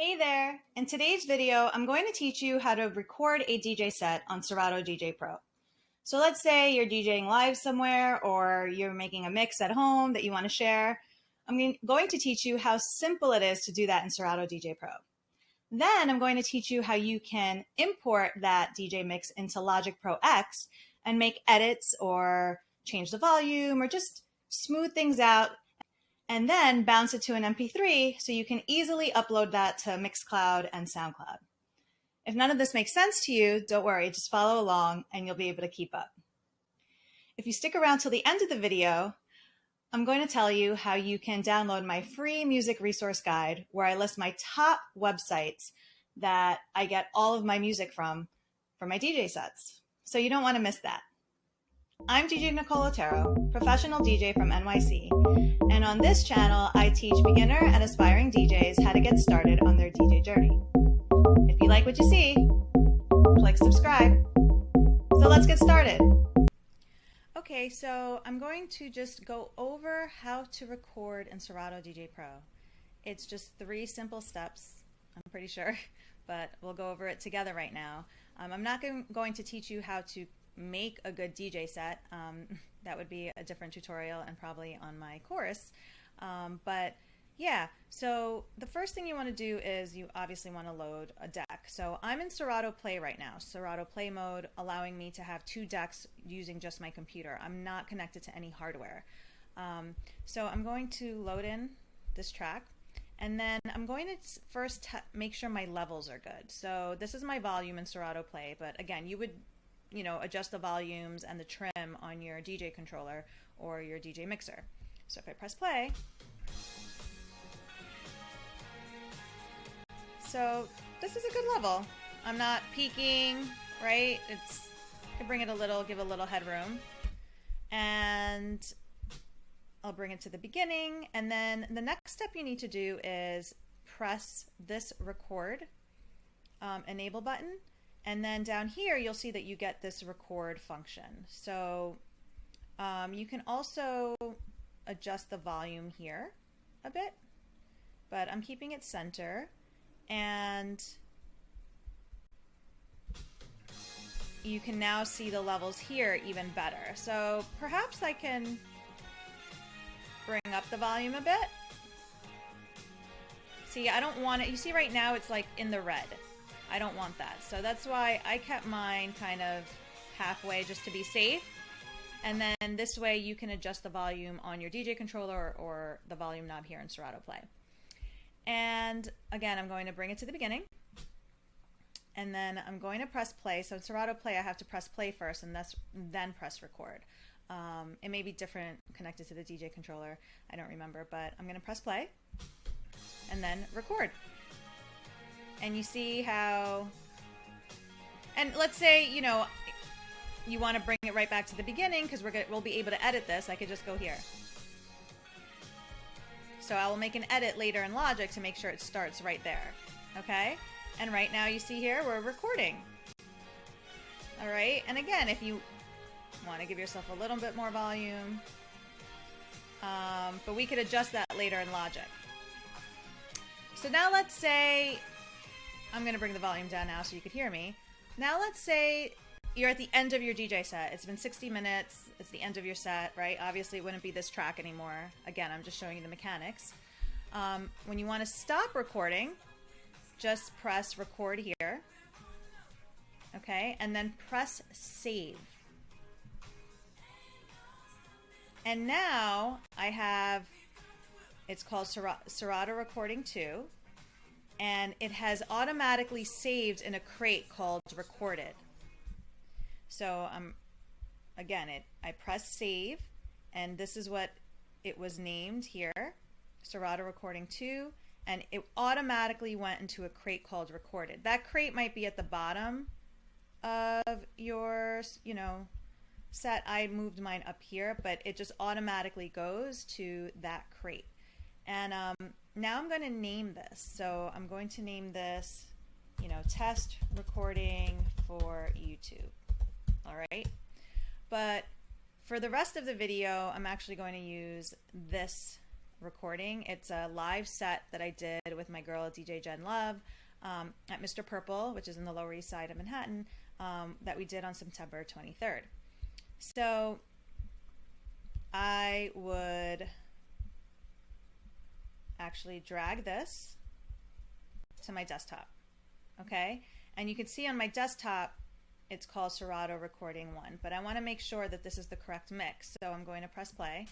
Hey there! In today's video, I'm going to teach you how to record a DJ set on Serato DJ Pro. So let's say you're DJing live somewhere or you're making a mix at home that you want to share. I'm going to teach you how simple it is to do that in Serato DJ Pro. Then I'm going to teach you how you can import that DJ mix into Logic Pro X and make edits or change the volume or just smooth things out, and then bounce it to an MP3 so you can easily upload that to Mixcloud and SoundCloud. If none of this makes sense to you, don't worry, just follow along and you'll be able to keep up. If you stick around till the end of the video, I'm going to tell you how you can download my free music resource guide where I list my top websites that I get all of my music from for my DJ sets. So you don't want to miss that. I'm DJ Nicole Otero, professional DJ from NYC, and on this channel I teach beginner and aspiring DJs how to get started on their DJ journey. If you like what you see, click subscribe. So let's get started. Okay, so I'm going to just go over how to record in Serato DJ Pro. It's just 3 simple steps, I'm pretty sure, but we'll go over it together right now. I'm not going to teach you how to make a good DJ set. That would be a different tutorial and probably on my course. But yeah, so the first thing you want to do is you obviously want to load a deck. So I'm in Serato Play right now, Serato Play mode, allowing me to have 2 decks using just my computer. I'm not connected to any hardware. So I'm going to load in this track, and then I'm going to first make sure my levels are good. So this is my volume in Serato Play, but again, you would adjust the volumes and the trim on your DJ controller or your DJ mixer. So if I press play, so this is a good level. I'm not peaking, right? I can bring it a little, give a little headroom, and I'll bring it to the beginning. And then the next step you need to do is press this record enable button. And then down here, you'll see that you get this record function. So you can also adjust the volume here a bit, but I'm keeping it center. And you can now see the levels here even better. So perhaps I can bring up the volume a bit. See, I don't want it. You see right now it's like in the red. I don't want that. So that's why I kept mine kind of halfway just to be safe. And then this way you can adjust the volume on your DJ controller or the volume knob here in Serato Play. And again, I'm going to bring it to the beginning. And then I'm going to press play. So in Serato Play, I have to press play first and then press record. It may be different connected to the DJ controller. I don't remember, but I'm going to press play and then record. And you see how, and let's say, you want to bring it right back to the beginning because we'll be able to edit this. I could just go here. So I will make an edit later in Logic to make sure it starts right there. Okay? And right now you see here, we're recording. All right? And again, if you want to give yourself a little bit more volume, but we could adjust that later in Logic. So now let's say, I'm going to bring the volume down now so you could hear me. Now let's say you're at the end of your DJ set. It's been 60 minutes. It's the end of your set, right? Obviously, it wouldn't be this track anymore. Again, I'm just showing you the mechanics. When you want to stop recording, just press record here. Okay? And then press save. And now I have, it's called Serato Recording 2. And it has automatically saved in a crate called recorded. So I press save, and this is what it was named here, Serato Recording 2, and it automatically went into a crate called recorded. That crate might be at the bottom of your, set. I moved mine up here, but it just automatically goes to that crate. And now I'm going to name this. So I'm going to name this, test recording for YouTube. All right. But for the rest of the video, I'm actually going to use this recording. It's a live set that I did with my girl DJ Jen Love at Mr. Purple, which is in the Lower East Side of Manhattan, that we did on September 23rd. So I would actually drag this to my desktop, okay? And you can see on my desktop, it's called Serato Recording 1, but I want to make sure that this is the correct mix. So I'm going to press play.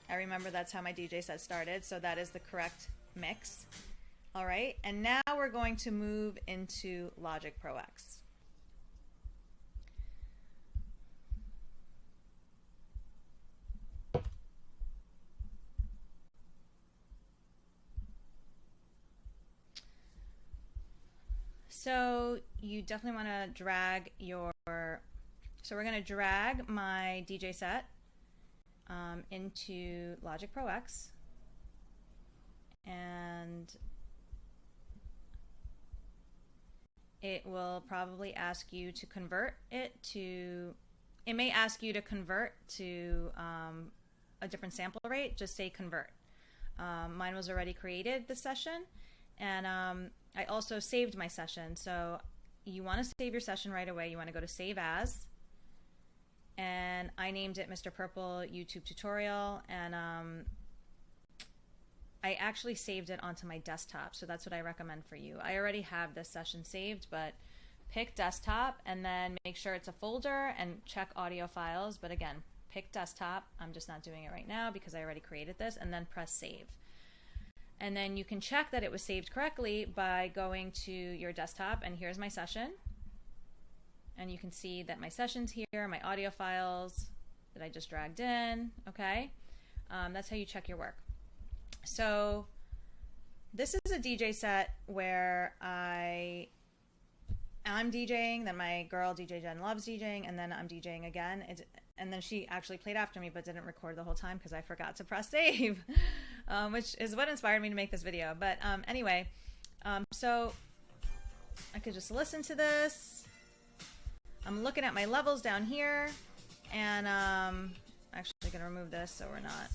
I remember that's how my DJ set started, so that is the correct mix. All right, and now we're going to move into Logic Pro X. So you definitely want to drag your, so we're going to drag my DJ set into Logic Pro X, and it will probably ask you to convert it to, it may ask you to convert to a different sample rate. Just say convert. Mine was already created, the session, and I also saved my session. So you want to save your session right away. You want to go to Save As, and I named it Mr. Purple YouTube Tutorial, and I actually saved it onto my desktop, so that's what I recommend for you. I already have this session saved, but pick desktop and then make sure it's a folder and check audio files. But again, pick desktop. I'm just not doing it right now because I already created this, and then press save. And then you can check that it was saved correctly by going to your desktop, and here's my session. And you can see that my session's here, my audio files that I just dragged in, okay? That's how you check your work. So this is a DJ set where I'm DJing, then my girl DJ Jen Loves DJing, and then I'm DJing again. And then she actually played after me but didn't record the whole time because I forgot to press save, which is what inspired me to make this video. But anyway, so I could just listen to this. I'm looking at my levels down here, and actually going to remove this so we're not.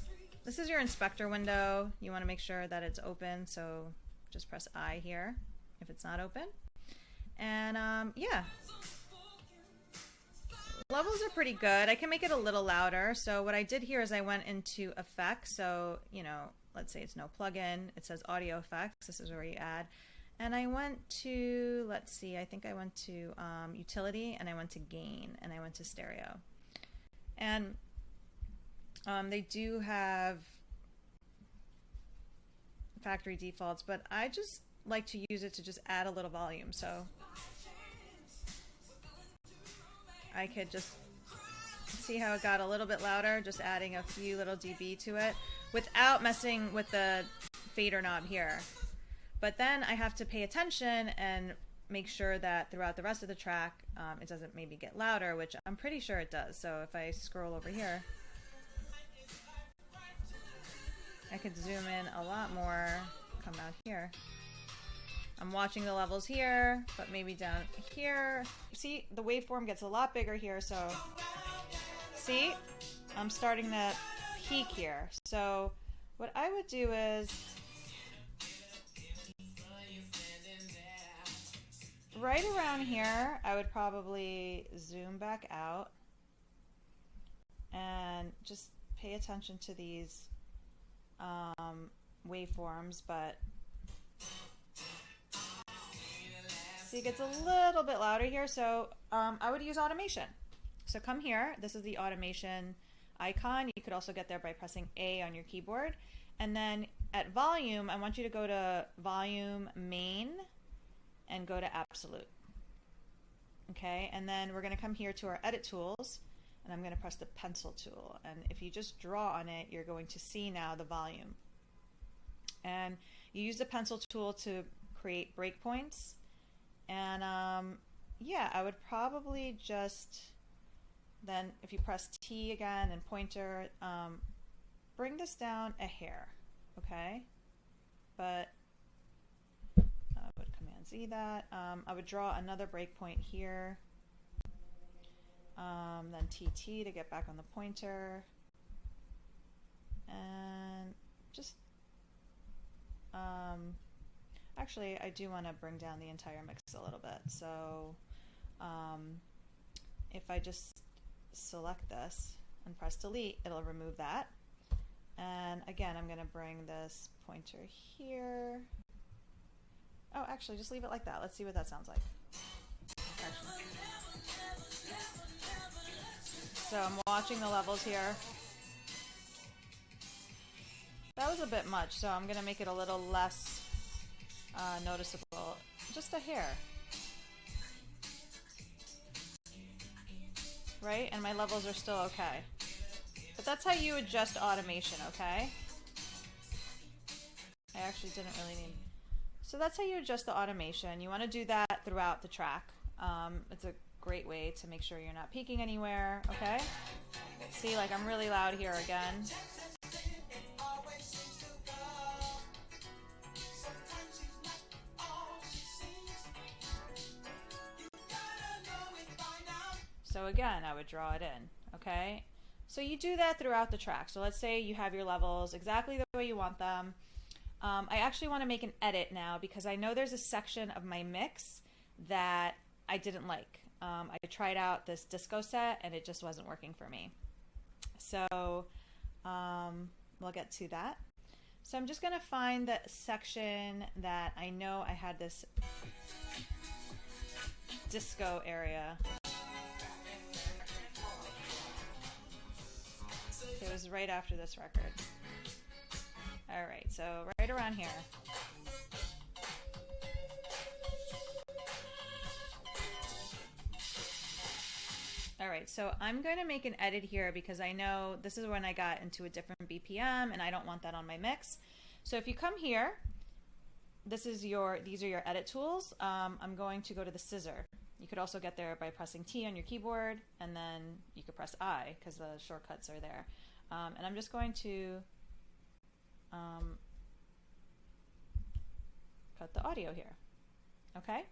This is your inspector window. You want to make sure that it's open, so just press I here if it's not open. And yeah, levels are pretty good. I can make it a little louder. So what I did here is I went into effects. So, you know, let's say it's no plugin. It says audio effects. This is where you add. And I went to, let's see, I think I went to utility, and I went to gain, and I went to stereo. And they do have factory defaults, but I just like to use it to just add a little volume. So I could just see how it got a little bit louder, just adding a few little dB to it without messing with the fader knob here. But then I have to pay attention and make sure that throughout the rest of the track it doesn't maybe get louder, which I'm pretty sure it does. So if I scroll over here, I could zoom in a lot more, come out here. I'm watching the levels here, but maybe down here. See, the waveform gets a lot bigger here, so see, I'm starting to peak here. So what I would do is right around here, I would probably zoom back out and just pay attention to these waveforms, but see, it gets a little bit louder here, so I would use automation. So come here, this is the automation icon. You could also get there by pressing A on your keyboard. And then at volume, I want you to go to volume main and go to absolute. Okay, and then we're going to come here to our edit tools, and I'm going to press the pencil tool. And if you just draw on it, you're going to see now the volume. And you use the pencil tool to create breakpoints. And yeah, I would probably just then, if you press T again and pointer, bring this down a hair, okay? But I would Command Z that. I would draw another breakpoint here. Then TT to get back on the pointer. And just, actually, I do want to bring down the entire mix a little bit. So if I just select this and press delete, it'll remove that. And again, I'm going to bring this pointer here. Oh, actually, just leave it like that. Let's see what that sounds like. Actually. So I'm watching the levels here. That was a bit much, so I'm going to make it a little less noticeable. Just a hair. Right? And my levels are still okay. But that's how you adjust automation, okay? I actually didn't really need... So that's how you adjust the automation. You want to do that throughout the track. It's a great way to make sure you're not peaking anywhere, okay? See, like I'm really loud here again. So again, I would draw it in, okay? So you do that throughout the track. So let's say you have your levels exactly the way you want them. I actually want to make an edit now because I know there's a section of my mix that I didn't like. I tried out this disco set and it just wasn't working for me. So we'll get to that. So I'm just going to find the section that I know I had this disco area. It was right after this record. Alright, so right around here. Alright, so I'm going to make an edit here because I know this is when I got into a different BPM and I don't want that on my mix. So if you come here, these are your edit tools. I'm going to go to the scissor. You could also get there by pressing T on your keyboard, and then you could press I because the shortcuts are there. And I'm just going to cut the audio here, okay?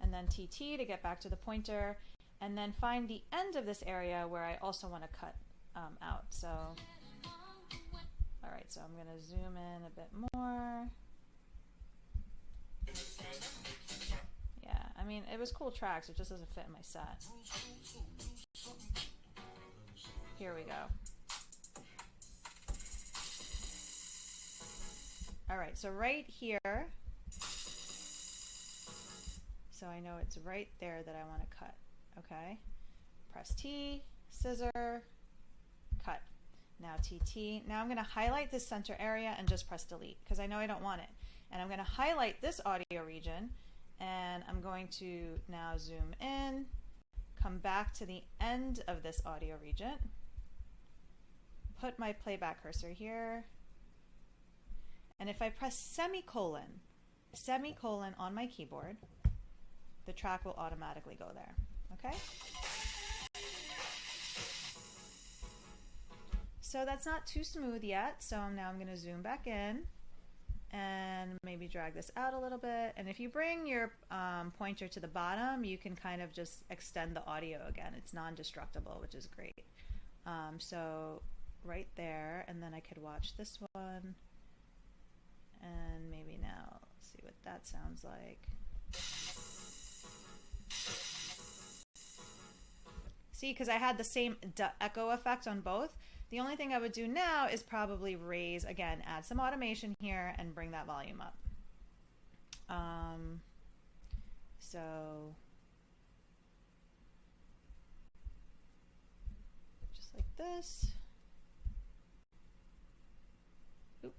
And then TT to get back to the pointer, and then find the end of this area where I also want to cut out. So, all right, so I'm going to zoom in a bit more. Yeah, I mean, it was cool tracks, it just doesn't fit in my set. Here we go. All right, so right here, so I know it's right there that I want to cut, okay? Press T, scissor, cut. Now TT. Now I'm going to highlight this center area and just press delete because I know I don't want it. And I'm going to highlight this audio region and I'm going to now zoom in, come back to the end of this audio region, put my playback cursor here, and if I press semicolon on my keyboard, the track will automatically go there, okay? So that's not too smooth yet, so now I'm going to zoom back in and maybe drag this out a little bit. And if you bring your pointer to the bottom, you can kind of just extend the audio again. It's non-destructible, which is great. So right there, and then I could watch this one. And maybe now, let's see what that sounds like. See, because I had the same echo effect on both. The only thing I would do now is probably raise, again, add some automation here and bring that volume up. So just like this. Oop,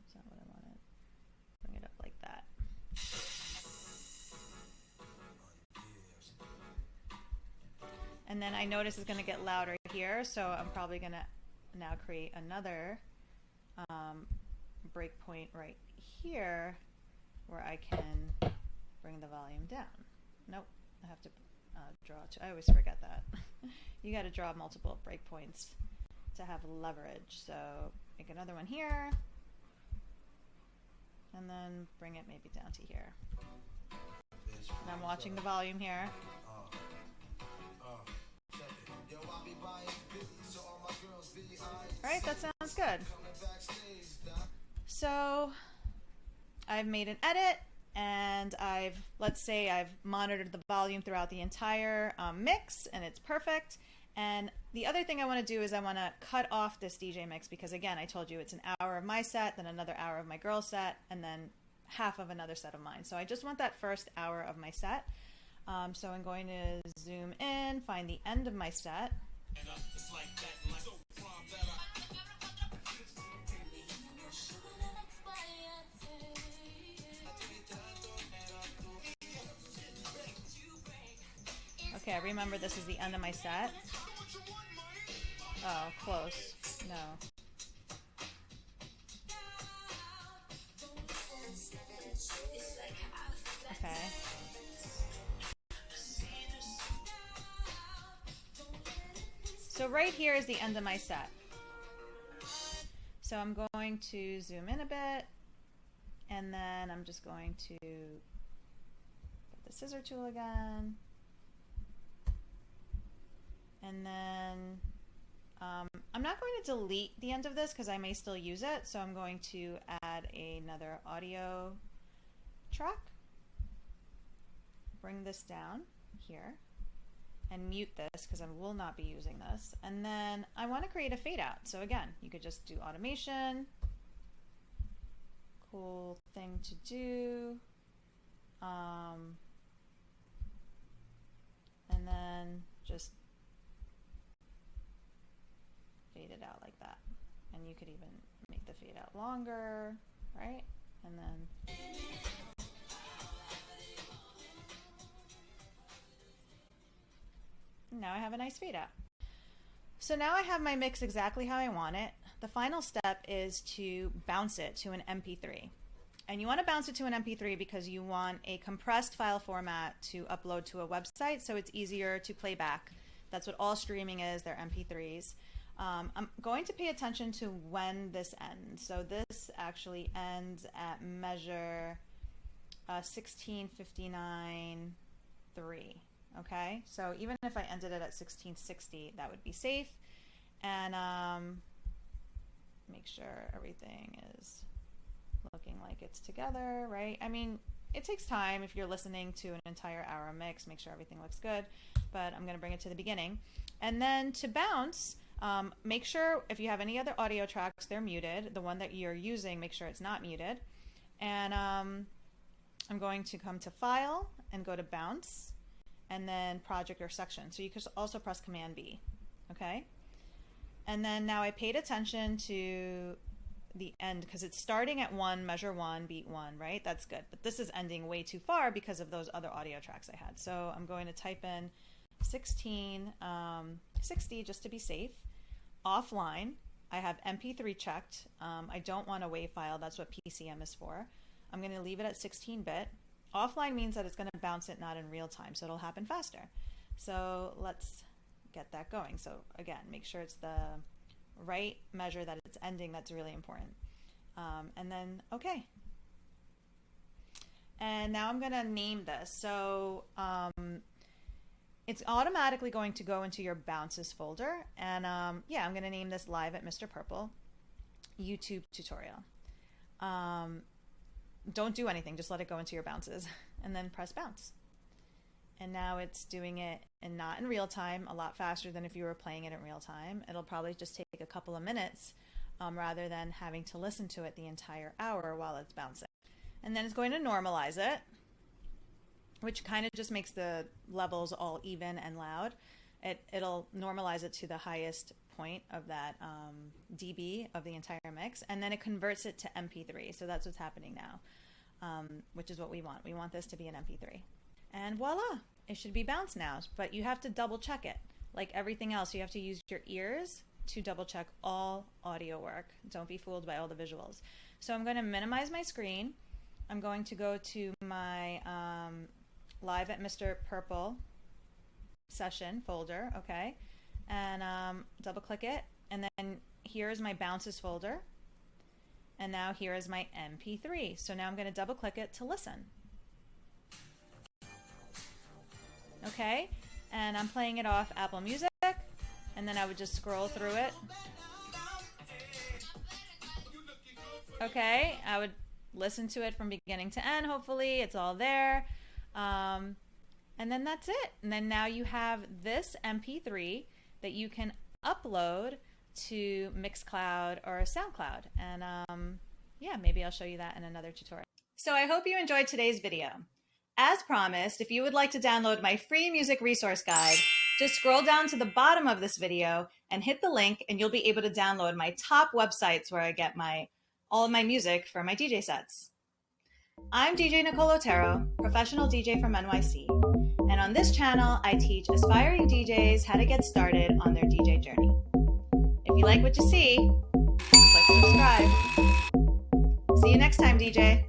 that's not what I wanted. Bring it up like that. And then I notice it's going to get louder here, so I'm probably going to now create another breakpoint right here where I can bring the volume down. Nope, I have to draw. I always forget that. You got to draw multiple breakpoints to have leverage. So make another one here, and then bring it maybe down to here. And I'm watching the volume here. All right, that sounds good. So I've made an edit, and let's say I've monitored the volume throughout the entire mix, and it's perfect. And the other thing I want to do is I want to cut off this DJ mix, because again, I told you it's an hour of my set, then another hour of my girl set, and then half of another set of mine. So I just want that first hour of my set. So I'm going to zoom in, find the end of my set. Okay, I remember this is the end of my set. Oh, close. No. Okay. So right here is the end of my set. So I'm going to zoom in a bit, and then I'm just going to put the scissor tool again. And then I'm not going to delete the end of this because I may still use it, so I'm going to add another audio track. Bring this down here and mute this because I will not be using this. And then I want to create a fade out. So again, you could just do automation. Cool thing to do. And then just fade it out like that. And you could even make the fade out longer, right? And then now I have a nice fade out. So now I have my mix exactly how I want it. The final step is to bounce it to an MP3. And you want to bounce it to an MP3 because you want a compressed file format to upload to a website so it's easier to play back. That's what all streaming is, they're MP3s. I'm going to pay attention to when this ends. So this actually ends at measure 16:59.3. Okay, so even if I ended it at 16:60, that would be safe. And make sure everything is looking like it's together, right? I mean, it takes time if you're listening to an entire hour mix, make sure everything looks good, but I'm gonna bring it to the beginning. And then to bounce, make sure if you have any other audio tracks, they're muted. The one that you're using, make sure it's not muted. And I'm going to come to File and go to Bounce, and then Project or Section. So you can also press Command B, okay? And then now I paid attention to the end because it's starting at 1, measure 1, beat 1, right? That's good. But this is ending way too far because of those other audio tracks I had. So I'm going to type in 16:60 just to be safe. Offline, I have MP3 checked. I don't want a WAV file. That's what PCM is for. I'm going to leave it at 16-bit. Offline means that it's going to bounce it not in real time, so it'll happen faster. So let's get that going. So again, make sure it's the right measure that it's ending. That's really important. And then, okay. And now I'm going to name this. So it's automatically going to go into your bounces folder. And yeah, I'm going to name this Live at Mr. Purple YouTube tutorial. Don't do anything, just let it go into your bounces and then press bounce. And now it's doing it and not in real time, a lot faster than if you were playing it in real time. It'll probably just take a couple of minutes rather than having to listen to it the entire hour while it's bouncing. And then it's going to normalize it, which kind of just makes the levels all even and loud. It'll normalize it to the highest point of that dB of the entire mix, and then it converts it to MP3. So that's what's happening now, which is what we want. We want this to be an MP3. And voila, it should be bounced now, but you have to double check it. Like everything else, you have to use your ears to double check all audio work. Don't be fooled by all the visuals. So I'm going to minimize my screen. I'm going to go to my Live at Mr. Purple session folder, okay, and double click it, and then here's my bounces folder, and now here is my MP3. So now I'm going to double click it to listen. Okay, and I'm playing it off Apple Music, and then I would just scroll through it Okay, I would listen to it from beginning to end. Hopefully it's all there. And then that's it. And then now you have this MP3 that you can upload to Mixcloud or SoundCloud. And yeah, maybe I'll show you that in another tutorial. So I hope you enjoyed today's video. As promised, if you would like to download my free music resource guide, just scroll down to the bottom of this video and hit the link, and you'll be able to download my top websites where I get all of my music for my DJ sets. I'm DJ Nicole Otero, professional DJ from NYC, and on this channel, I teach aspiring DJs how to get started on their DJ journey. If you like what you see, click subscribe. See you next time, DJ.